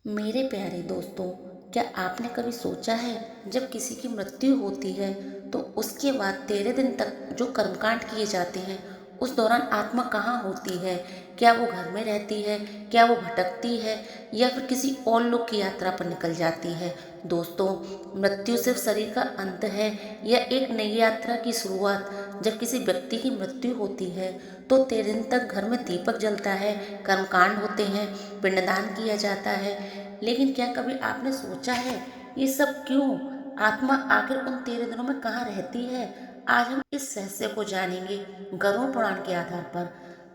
मेरे प्यारे दोस्तों, क्या आपने कभी सोचा है जब किसी की मृत्यु होती है तो उसके बाद 13 दिन तक जो कर्मकांड किए जाते हैं उस दौरान आत्मा कहाँ होती है? क्या वो घर में रहती है? क्या वो भटकती है या फिर किसी और लोक की यात्रा पर निकल जाती है? दोस्तों, मृत्यु सिर्फ शरीर का अंत है या एक नई यात्रा की शुरुआत? जब किसी व्यक्ति की मृत्यु होती है तो 13 दिन तक घर में दीपक जलता है, कर्मकांड होते हैं, पिंडदान किया जाता है। लेकिन क्या कभी आपने सोचा है ये सब क्यों? आत्मा आखिर उन 13 दिनों में कहाँ रहती है? आज हम इस रहस्य को जानेंगे गरुड़ पुराण के आधार पर।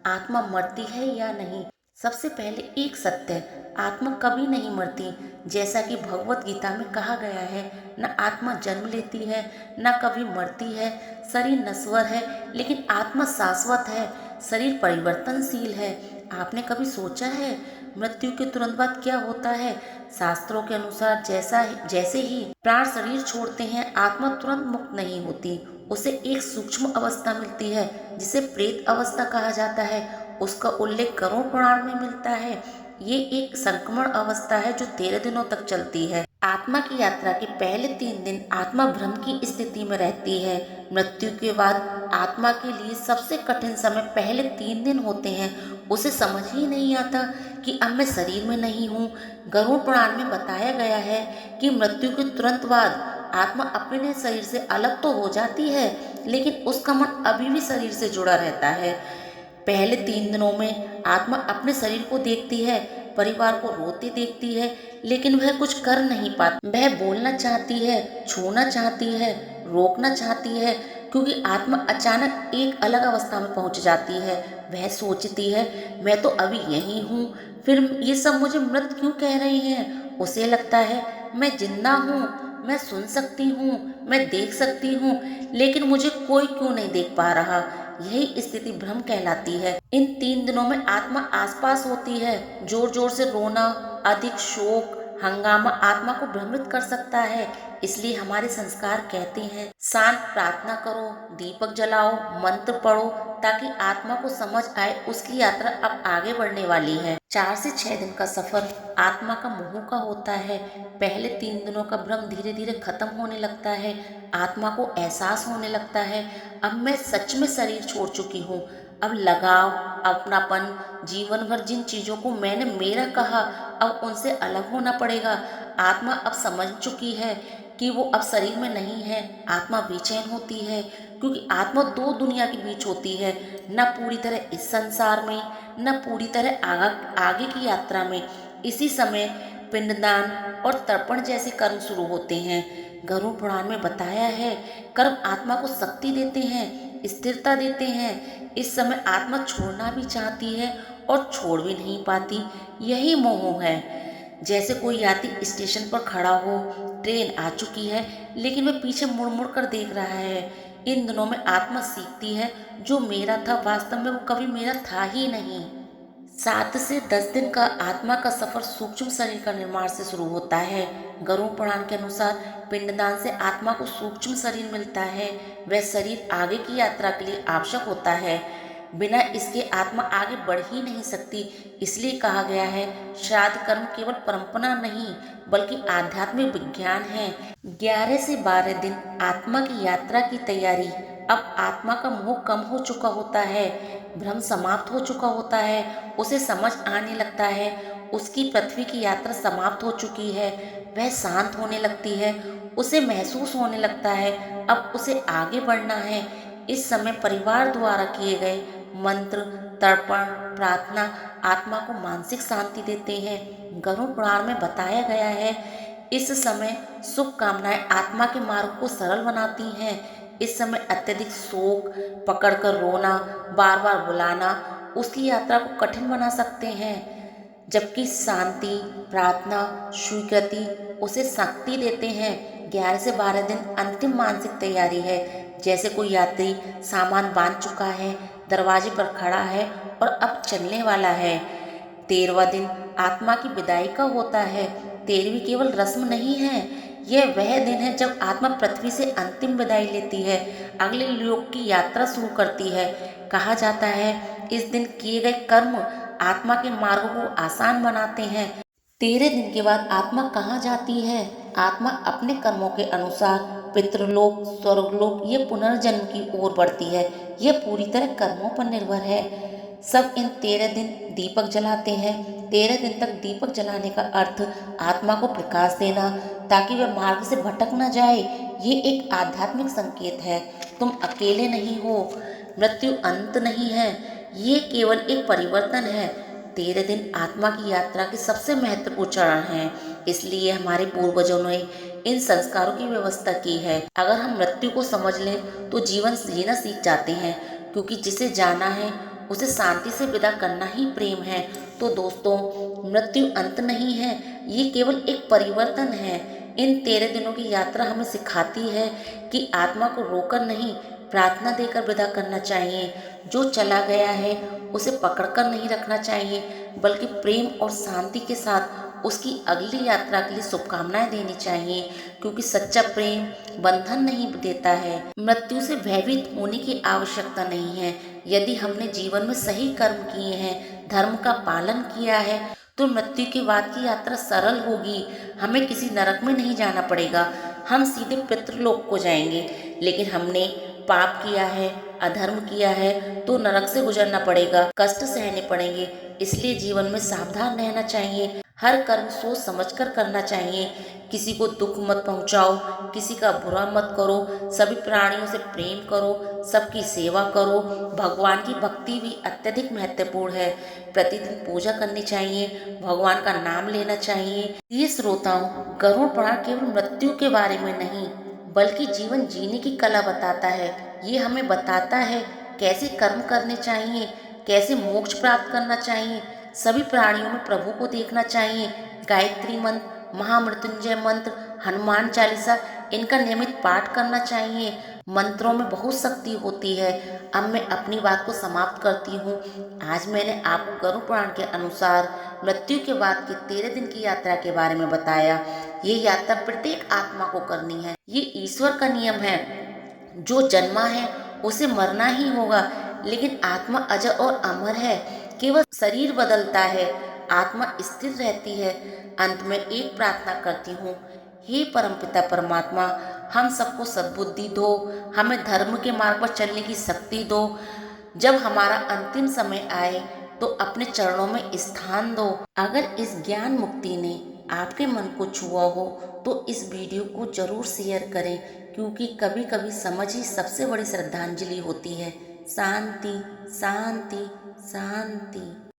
आत्मा मरती है या नहीं? सबसे पहले एक सत्य, आत्मा कभी नहीं मरती। जैसा कि भगवत गीता में कहा गया है, न आत्मा जन्म लेती है न कभी मरती है। शरीर नश्वर है लेकिन आत्मा शाश्वत है। शरीर परिवर्तनशील है। आपने कभी सोचा है मृत्यु के तुरंत बाद क्या होता है? शास्त्रों के अनुसार जैसे ही प्राण शरीर छोड़ते हैं, आत्मा तुरंत मुक्त नहीं होती। उसे एक सूक्ष्म अवस्था मिलती है जिसे प्रेत अवस्था कहा जाता है। उसका उल्लेख गरुड़ पुराण में मिलता है। ये एक संक्रमण अवस्था है जो 13 दिनों तक चलती है। आत्मा की यात्रा के पहले 3 दिन आत्मा भ्रम की स्थिति में रहती है। मृत्यु के बाद आत्मा के लिए सबसे कठिन समय पहले 3 दिन होते हैं। उसे समझ ही नहीं आता कि अब मैं शरीर में नहीं हूँ। गरुड़ पुराण में बताया गया है कि मृत्यु के तुरंत बाद आत्मा अपने शरीर से अलग तो हो जाती है लेकिन उसका मन अभी भी शरीर से जुड़ा रहता है। पहले 3 दिनों में आत्मा अपने शरीर को देखती है, परिवार को रोते देखती है, लेकिन वह कुछ कर नहीं पाती। वह बोलना चाहती है, छूना चाहती है, रोकना चाहती है, क्योंकि आत्मा अचानक एक अलग अवस्था में पहुंच जाती है। वह सोचती है मैं तो अभी यही हूँ, फिर ये सब मुझे मृत क्यों कह रहे हैं? उसे लगता है मैं जिंदा हूँ, मैं सुन सकती हूँ, मैं देख सकती हूँ, लेकिन मुझे कोई क्यों नहीं देख पा रहा। यही स्थिति भ्रम कहलाती है। इन 3 दिनों में आत्मा आसपास होती है। जोर जोर से रोना, अधिक शोक, हंगामा आत्मा को भ्रमित कर सकता है। इसलिए हमारे संस्कार कहते हैं शांत प्रार्थना करो, दीपक जलाओ, मंत्र पढ़ो, ताकि आत्मा को समझ आए उसकी यात्रा अब आगे बढ़ने वाली है। 4 से 6 दिन का सफर आत्मा का मोह का होता है। पहले 3 दिनों का भ्रम धीरे धीरे खत्म होने लगता है। आत्मा को एहसास होने लगता है अब मैं सच में शरीर छोड़ चुकी हूँ। अब लगाव, अपनापन, जीवन भर जिन चीजों को मैंने मेरा कहा, अब उनसे अलग होना पड़ेगा। आत्मा अब समझ चुकी है कि वो अब शरीर में नहीं है। आत्मा बेचैन होती है क्योंकि आत्मा दो दुनिया के बीच होती है, न पूरी तरह इस संसार में, न पूरी तरह आगे की यात्रा में। इसी समय पिंडदान और तर्पण जैसे कर्म शुरू होते हैं। गरुड़ पुराण में बताया है कर्म आत्मा को शक्ति देते हैं, स्थिरता देते हैं। इस समय आत्मा छोड़ना भी चाहती है और छोड़ भी नहीं पाती। यही मोह है। जैसे कोई यात्री स्टेशन पर खड़ा हो, ट्रेन आ चुकी है लेकिन वह पीछे मुड़ मुड़ कर देख रहा है। इन दिनों में आत्मा सीखती है जो मेरा था वास्तव में वो कभी मेरा था ही नहीं। 7 से 10 दिन का आत्मा का सफर सूक्ष्म शरीर का निर्माण से शुरू होता है। गरुड़ पुराण के अनुसार पिंडदान से आत्मा को सूक्ष्म शरीर मिलता है। वह शरीर आगे की यात्रा के लिए आवश्यक होता है। बिना इसके आत्मा आगे बढ़ ही नहीं सकती। इसलिए कहा गया है श्राद्ध कर्म केवल परंपरा नहीं बल्कि आध्यात्मिक विज्ञान है। 11 से 12 दिन आत्मा की यात्रा की तैयारी। अब आत्मा का मोह कम हो चुका होता है, भ्रम समाप्त हो चुका होता है, उसे समझ आने लगता है उसकी पृथ्वी की यात्रा समाप्त हो चुकी है। वह शांत होने लगती है, उसे महसूस होने लगता है अब उसे आगे बढ़ना है। इस समय परिवार द्वारा किए गए मंत्र, तर्पण, प्रार्थना आत्मा को मानसिक शांति देते हैं। गरुड़ पुराण में बताया गया है इस समय शुभ कामनाएं आत्मा के मार्ग को सरल बनाती हैं। इस समय अत्यधिक शोक, पकड़कर रोना, बार बार बुलाना उसकी यात्रा को कठिन बना सकते हैं, जबकि शांति, प्रार्थना, स्वीकृति उसे शक्ति देते हैं। 11 से 12 दिन अंतिम मानसिक तैयारी है। जैसे कोई यात्री सामान बांध चुका है, दरवाजे पर खड़ा है और अब चलने वाला है। 13वां दिन आत्मा की विदाई का होता है। 13वीं केवल रस्म नहीं है, यह वह दिन है जब आत्मा पृथ्वी से अंतिम विदाई लेती है, अगले लोक की यात्रा शुरू करती है। कहा जाता है इस दिन किए गए कर्म आत्मा के मार्ग को आसान बनाते हैं। 13 दिन के बाद आत्मा कहाँ जाती है? आत्मा अपने कर्मों के अनुसार पितृलोक, स्वर्गलोक या पुनर्जन्म की ओर बढ़ती है। यह पूरी तरह कर्मों पर निर्भर है। सब इन 13 दिन दीपक जलाते हैं। 13 दिन तक दीपक जलाने का अर्थ आत्मा को प्रकाश देना, ताकि वह मार्ग से भटक न जाए। ये एक आध्यात्मिक संकेत है। तुम अकेले नहीं हो। मृत्यु अंत नहीं है, ये केवल एक परिवर्तन है। 13 दिन आत्मा की यात्रा के सबसे महत्वपूर्ण चरण हैं। इसलिए हमारे पूर्वजों ने इन संस्कारों की व्यवस्था की है। अगर हम मृत्यु को समझ लें तो जीवन जीना सीख जाते हैं, क्योंकि जिसे जाना है उसे शांति से विदा करना ही प्रेम है। तो दोस्तों, मृत्यु अंत नहीं है, ये केवल एक परिवर्तन है। इन 13 दिनों की यात्रा हमें सिखाती है कि आत्मा को रोकर नहीं, प्रार्थना देकर विदा करना चाहिए। जो चला गया है उसे पकड़कर नहीं रखना चाहिए, बल्कि प्रेम और शांति के साथ उसकी अगली यात्रा के लिए शुभकामनाएं देनी चाहिए, क्योंकि सच्चा प्रेम बंधन नहीं देता है। मृत्यु से भयभीत होने की आवश्यकता नहीं है। यदि हमने जीवन में सही कर्म किए हैं, धर्म का पालन किया है, तो मृत्यु के बाद की यात्रा सरल होगी। हमें किसी नरक में नहीं जाना पड़ेगा, हम सीधे पितृलोक को जाएंगे। लेकिन हमने पाप किया है, अधर्म किया है, तो नरक से गुजरना पड़ेगा, कष्ट सहने पड़ेंगे। इसलिए जीवन में सावधान रहना चाहिए। हर कर्म सोच समझकर करना चाहिए। किसी को दुख मत पहुंचाओ, किसी का बुरा मत करो, सभी प्राणियों से प्रेम करो, सबकी सेवा करो। भगवान की भक्ति भी अत्यधिक महत्वपूर्ण है। प्रतिदिन पूजा करनी चाहिए, भगवान का नाम लेना चाहिए। ये श्रोताओं, गरुड़ पुराण केवल मृत्यु के बारे में नहीं, बल्कि जीवन जीने की कला बताता है। ये हमें बताता है कैसे कर्म करने चाहिए, कैसे मोक्ष प्राप्त करना चाहिए। सभी प्राणियों में प्रभु को देखना चाहिए। गायत्री मंत्र, महामृत्युंजय मंत्र, हनुमान चालीसा, इनका नियमित पाठ करना चाहिए। मंत्रों में बहुत शक्ति होती है। अब मैं अपनी बात को समाप्त करती हूँ। आज मैंने आपको गरुड़ पुराण के अनुसार मृत्यु के बाद की 13 दिन की यात्रा के बारे में बताया। ये यात्रा प्रत्येक आत्मा को करनी है। ये ईश्वर का नियम है। जो जन्मा है उसे मरना ही होगा, लेकिन आत्मा अजर और अमर है। केवल शरीर बदलता है, आत्मा स्थिर रहती है। अंत में एक प्रार्थना करती हूँ, हे परमपिता परमात्मा, हम सबको सद्बुद्धि दो, हमें धर्म के मार्ग पर चलने की शक्ति दो। जब हमारा अंतिम समय आए तो अपने चरणों में स्थान दो। अगर इस ज्ञान मुक्ति ने आपके मन को छुआ हो तो इस वीडियो को जरूर शेयर करें, क्योंकि कभी कभी समझ ही सबसे बड़ी श्रद्धांजलि होती है। शांति, शांति, शांति।